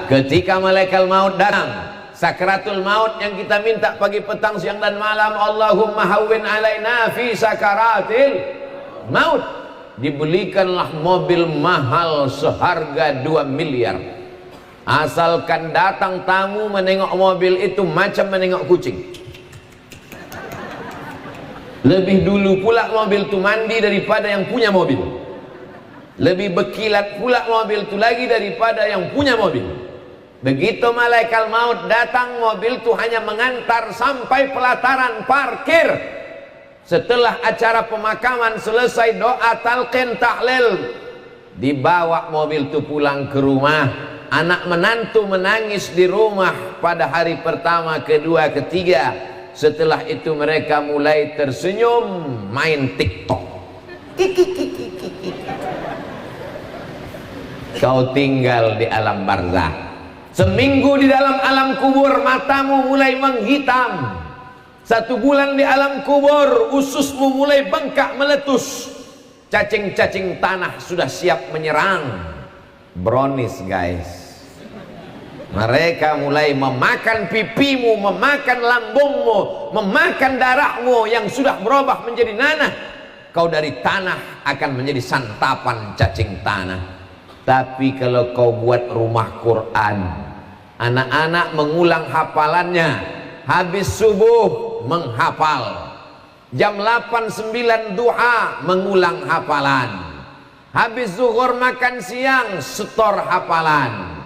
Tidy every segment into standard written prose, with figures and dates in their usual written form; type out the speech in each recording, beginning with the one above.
ketika malaikat maut datang, sakratul maut yang kita minta pagi petang siang dan malam, Allahumma hawwin alaina fi sakaratil maut, dibelikanlah mobil mahal seharga 2 miliar. Asalkan datang tamu menengok mobil itu macam menengok kucing. Lebih dulu pula mobil itu mandi daripada yang punya mobil. Lebih berkilat pula mobil itu lagi daripada yang punya mobil. Begitu malaikat maut datang, mobil itu hanya mengantar sampai pelataran parkir. Setelah acara pemakaman selesai, doa talqin tahlil, dibawa mobil itu pulang ke rumah. Anak menantu menangis di rumah pada hari pertama, kedua, ketiga. Setelah itu mereka mulai tersenyum, main TikTok. Kau tinggal di alam barzah. Seminggu di dalam alam kubur, matamu mulai menghitam. 1 bulan di alam kubur, ususmu mulai bengkak meletus. Cacing-cacing tanah sudah siap menyerang. Brownies guys. Mereka mulai memakan pipimu, memakan lambungmu, memakan darahmu yang sudah berubah menjadi nanah. Kau dari tanah akan menjadi santapan cacing tanah. Tapi kalau kau buat rumah Quran, anak-anak mengulang hafalannya. Habis subuh menghafal, jam 8-9 duha mengulang hafalan, habis zuhur makan siang setor hafalan,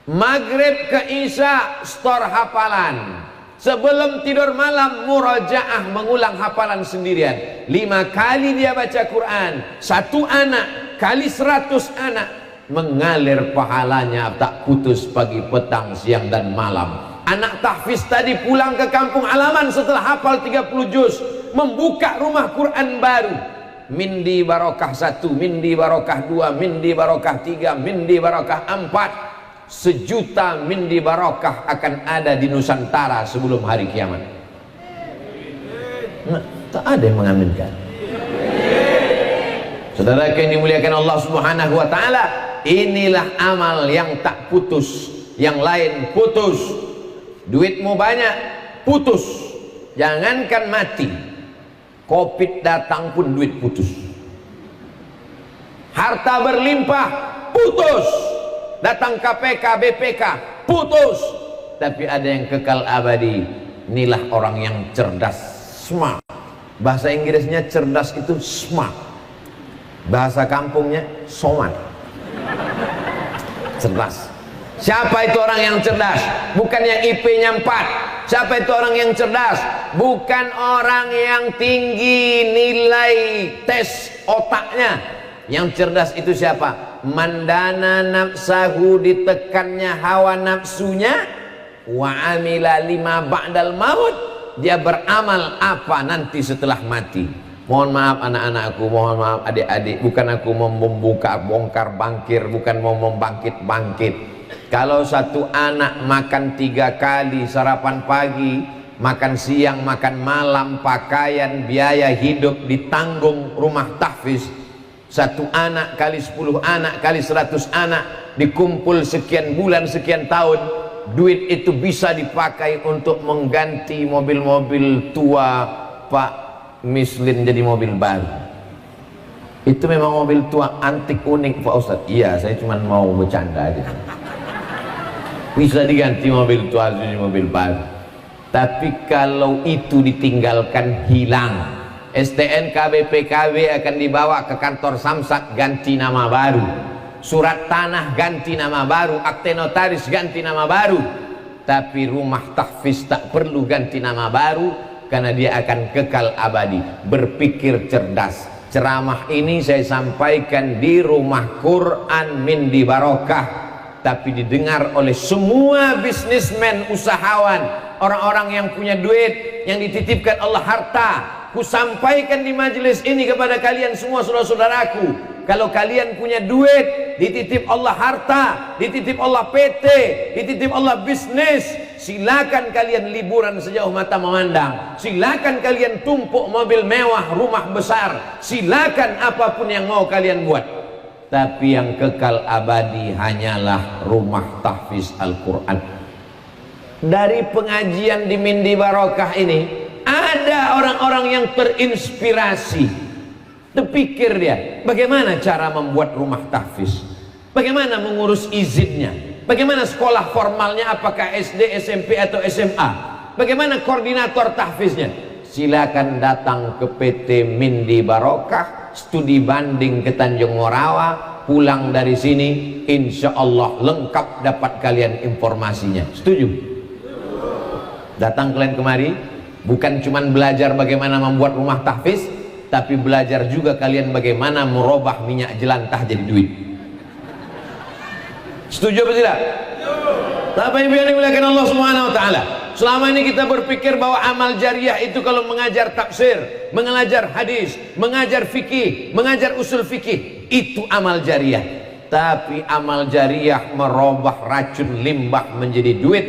maghrib ke isya setor hafalan, sebelum tidur malam murajaah mengulang hafalan sendirian. 5 kali dia baca Quran, 1 anak kali 100 anak, mengalir pahalanya tak putus pagi, petang, siang dan malam. Anak tahfiz tadi pulang ke kampung halaman setelah hafal 30 juz, membuka rumah Quran baru. Mindi barokah 1, mindi barokah 2, mindi barokah 3, mindi barokah 4. 1 juta mindi barokah akan ada di Nusantara sebelum hari kiamat. Tak ada yang mengaminkan. Saudara yang dimuliakan Allah Subhanahu wa taala, inilah amal yang tak putus, yang lain putus. Duitmu banyak, putus. Jangankan mati, Covid datang pun duit putus. Harta berlimpah, putus. Datang KPK, BPK, putus. Tapi ada yang kekal abadi. Inilah orang yang cerdas, smart. Bahasa Inggrisnya cerdas itu smart. Bahasa kampungnya somat. Cerdas. Siapa itu orang yang cerdas? Bukan yang IP-nya 4. Siapa itu orang yang cerdas? Bukan orang yang tinggi nilai tes otaknya. Yang cerdas itu siapa? Mandana nafsahu, ditekannya hawa nafsunya, wa amila lima ba'dal maut, dia beramal apa nanti setelah mati. Mohon maaf anak-anakku, mohon maaf adik-adik, bukan aku mau membuka bongkar bangkir, bukan mau membangkit-bangkit. Kalau 1 anak makan 3 kali, sarapan pagi, makan siang, makan malam, pakaian, biaya hidup ditanggung rumah tahfiz. 1 anak kali 10 anak kali 100 anak, dikumpul sekian bulan, sekian tahun, duit itu bisa dipakai untuk mengganti mobil-mobil tua Pak Mislin jadi mobil baru. Itu memang mobil tua antik unik Pak Ustadz. Iya, saya cuma mau bercanda aja. Bisa diganti mobil tua jadi mobil baru. Tapi kalau itu ditinggalkan, hilang, STNK BPKB akan dibawa ke kantor Samsat, ganti nama baru. Surat tanah ganti nama baru, akte notaris ganti nama baru. Tapi rumah tahfiz tak perlu ganti nama baru, karena dia akan kekal abadi. Berpikir cerdas. Ceramah ini saya sampaikan di rumah Quran Mindi Barokah, tapi didengar oleh semua bisnismen, usahawan, orang-orang yang punya duit, yang dititipkan Allah harta. Ku sampaikan di majelis ini kepada kalian semua saudara-saudaraku, kalau kalian punya duit, dititip Allah harta, dititip Allah PT, dititip Allah bisnis, silakan kalian liburan sejauh mata memandang, silakan kalian tumpuk mobil mewah, rumah besar, silakan apapun yang mau kalian buat. tapi yang kekal abadi hanyalah rumah tahfiz Al-Quran. Dari pengajian di Mindi Barokah ini ada orang-orang yang terinspirasi, terpikir dia bagaimana cara membuat rumah tahfiz, bagaimana mengurus izinnya, bagaimana sekolah formalnya, apakah SD, SMP atau SMA, bagaimana koordinator tahfiznya. Silakan datang ke PT Mindi Barokah, studi banding ke Tanjung Morawa, pulang dari sini insya Allah lengkap dapat kalian informasinya. Setuju? Datang kalian kemari, bukan cuma belajar bagaimana membuat rumah tahfiz, tapi belajar juga kalian bagaimana merubah minyak jelantah jadi duit. Setuju apa tidak? Bapak Ibu yang dimuliakan Allah Subhanahu wa taala, selama ini kita berpikir bahwa amal jariah itu kalau mengajar tafsir, mengajar hadis, mengajar fikih, mengajar usul fikih, itu amal jariah. Tapi amal jariah merubah racun limbah menjadi duit,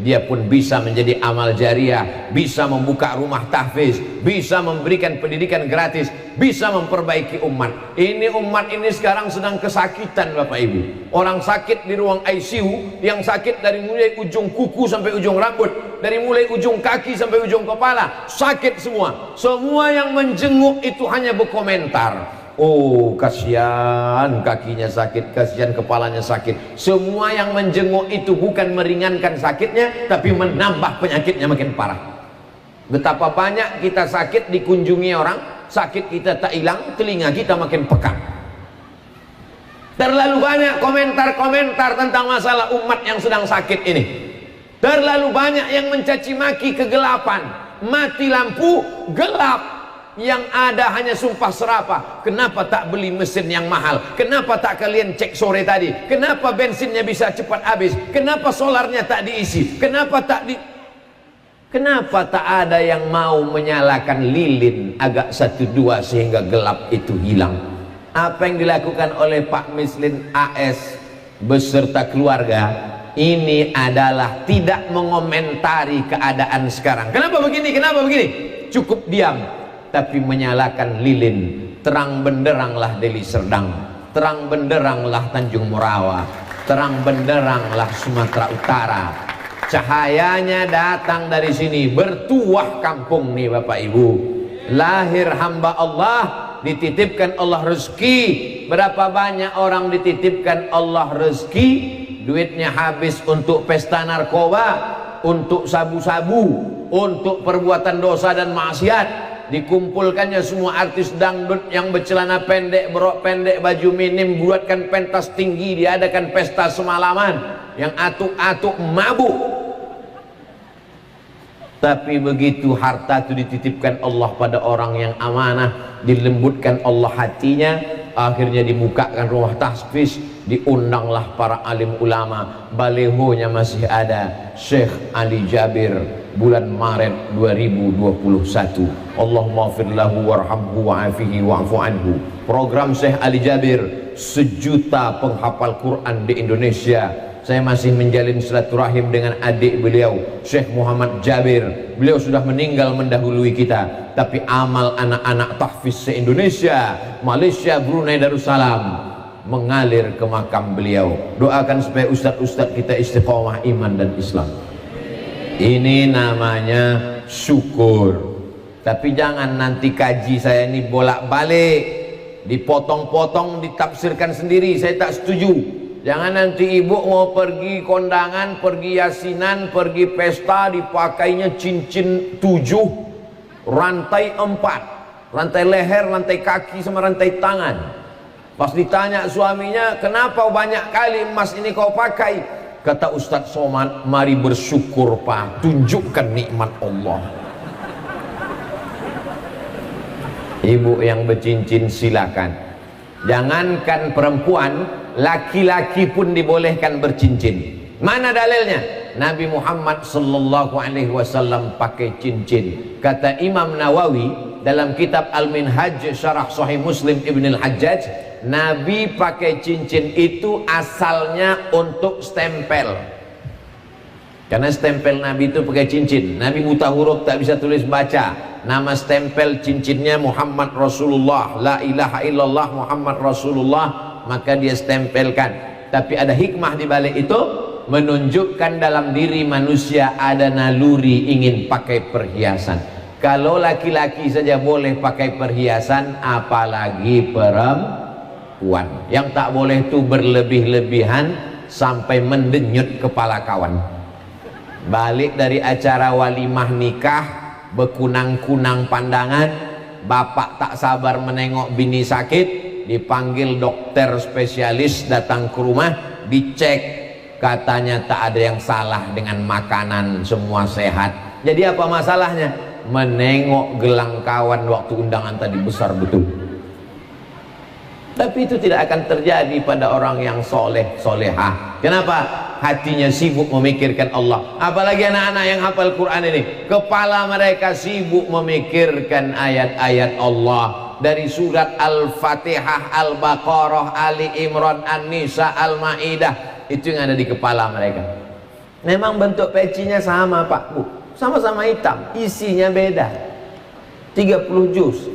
dia pun bisa menjadi amal jariah, bisa membuka rumah tahfiz, bisa memberikan pendidikan gratis, bisa memperbaiki umat. Ini umat ini sekarang sedang kesakitan Bapak Ibu. Orang sakit di ruang ICU, yang sakit dari mulai ujung kuku sampai ujung rambut, dari mulai ujung kaki sampai ujung kepala, sakit semua. Semua yang menjenguk itu hanya berkomentar, oh kasihan kakinya sakit, kasihan kepalanya sakit. Semua yang menjenguk itu bukan meringankan sakitnya, tapi menambah penyakitnya makin parah. Betapa banyak kita sakit dikunjungi orang, sakit kita tak hilang, telinga kita makin pekat. Terlalu banyak komentar-komentar tentang masalah umat yang sedang sakit ini. Terlalu banyak yang mencaci maki kegelapan. Mati lampu, gelap. Yang ada hanya sumpah serapah. Kenapa tak beli mesin yang mahal? Kenapa tak kalian cek sore tadi? Kenapa bensinnya bisa cepat habis? Kenapa solarnya tak diisi? Kenapa tak ada yang mau menyalakan lilin agak 1-2 sehingga gelap itu hilang? Apa yang dilakukan oleh Pak Mislin AS beserta keluarga ini adalah tidak mengomentari keadaan sekarang. Kenapa begini? Kenapa begini? Cukup diam. Tapi menyalakan lilin. Terang benderanglah Deli Serdang, terang benderanglah Tanjung Morawa, terang benderanglah Sumatera Utara. Cahayanya datang dari sini, bertuah kampung nih Bapak Ibu. Lahir hamba Allah, dititipkan Allah rezeki. Berapa banyak orang dititipkan Allah rezeki, duitnya habis untuk pesta narkoba, untuk sabu-sabu, untuk perbuatan dosa dan maksiat. Dikumpulkannya semua artis dangdut yang bercelana pendek, berok pendek, baju minim, buatkan pentas tinggi, diadakan pesta semalaman, yang atuk-atuk mabuk. Tapi begitu harta itu dititipkan Allah pada orang yang amanah, dilembutkan Allah hatinya, akhirnya dibukakan rumah tahfiz, diundanglah para alim ulama. Balehonya masih ada, Syekh Ali Jabir, bulan Maret 2021. Allahumma fir lahu warhamhu wa'afihi wa'fu anhu. Program Syekh Ali Jabir, 1 juta penghafal Quran di Indonesia. Saya masih menjalin silaturahim dengan adik beliau, Syekh Muhammad Jabir. Beliau sudah meninggal mendahului kita, tapi amal anak-anak tahfiz se-Indonesia, Malaysia, Brunei, Darussalam mengalir ke makam beliau. Doakan supaya ustadz-ustadz kita istiqomah iman dan Islam. Ini namanya syukur. Tapi jangan nanti kaji saya ini bolak-balik, dipotong-potong, ditafsirkan sendiri. Saya tak setuju. Jangan nanti ibu mau pergi kondangan, pergi yasinan, pergi pesta, dipakainya cincin 7, rantai 4, rantai leher, rantai kaki, sama rantai tangan. Pas ditanya suaminya, kenapa banyak kali emas ini kau pakai? Kata Ustadz Somad, mari bersyukur Pak, tunjukkan nikmat Allah. Ibu yang bercincin silakan. Jangankan perempuan, laki-laki pun dibolehkan bercincin. Mana dalilnya? Nabi Muhammad sallallahu alaihi wasallam pakai cincin. Kata Imam Nawawi dalam kitab Al-Minhaj Syarah Sahih Muslim Ibn Al-Hajjaj, Nabi pakai cincin itu asalnya untuk stempel. Karena stempel Nabi itu pakai cincin. Nabi buta huruf, tak bisa tulis baca. Nama stempel cincinnya Muhammad Rasulullah, la ilaha illallah Muhammad Rasulullah, maka dia stempelkan. Tapi ada hikmah di balik itu, menunjukkan dalam diri manusia ada naluri ingin pakai perhiasan. Kalau laki-laki saja boleh pakai perhiasan, apalagi perempuan. Yang tak boleh itu berlebih-lebihan sampai mendenyut kepala kawan. Balik dari acara walimah nikah, bekunang-kunang pandangan, bapak tak sabar menengok bini sakit, dipanggil dokter spesialis datang ke rumah, dicek, katanya tak ada yang salah dengan makanan, semua sehat. Jadi apa masalahnya? Menengok gelang kawan waktu undangan tadi besar betul. Tapi itu tidak akan terjadi pada orang yang soleh, solehah. Kenapa? Hatinya sibuk memikirkan Allah. Apalagi anak-anak yang hafal Quran ini, kepala mereka sibuk memikirkan ayat-ayat Allah. Dari surat Al-Fatihah, Al-Baqarah, Ali Imran, An-Nisa, Al-Ma'idah, itu yang ada di kepala mereka. Memang bentuk pecinya sama Pak Bu, sama-sama hitam, isinya beda. 30 juz.